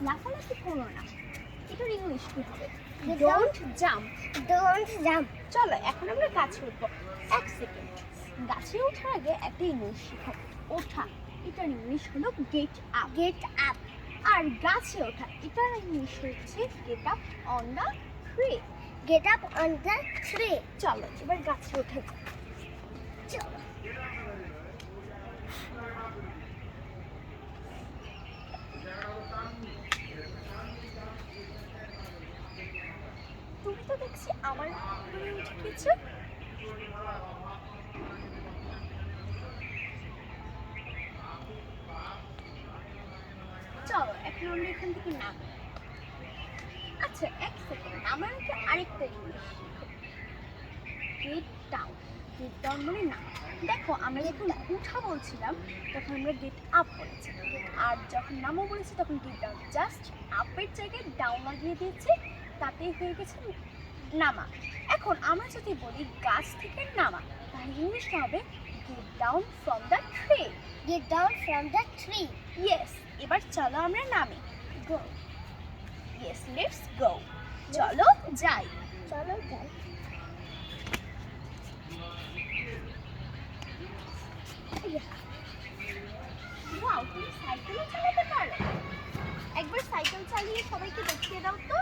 লাফালাফি করো না, এটার ইংলিশ কি হবে? Don't jump. Don't jump. চলো এখন আমরা গাছে উঠবো। এক সেকেন্ড, গাছে ওঠার আগে একটা ইংলিশ শিখো। ওঠা, এটার ইংলিশ হলো গেট আপ। Get up. আর গাছে ওঠা, এটার ইংলিশ হচ্ছে get up on the tree. Get up on the tree. চলো এবার গাছে ওঠা যাক। চলো। তুমি তো দেখছি আমার উপরে উঠে গেছো। চলো এখন আমরা এখান থেকে নামি। আচ্ছা এক সেকেন্ড, আমার আগে আরেকটা ইংলিশ শিখো। Get down. গেট ডাউন মানে না। দেখো আমরা যখন উঠা বলছিলাম তখন আমরা গেট আপ বলেছি, আর যখন নামো বলেছি তখন গেট ডাউন। জাস্ট আপের জায়গায় ডাউন লাগিয়ে দিয়েছি, তাতেই হয়ে গেছে নামা। এখন আমরা যদি বলি গাছ থেকে নামা, তাহলে ইংলিশটা হবে get down from the tree. Get down from the tree. Yes, এবার চলো আমরা নামি। Go. Yes, let's go. চলো যাই। চলো যাই। ওয়াও, তুমি সাইকেলও চালাতে পারো? একবার সাইকেল চালিয়ে সবাইকে দেখিয়ে দাও তো।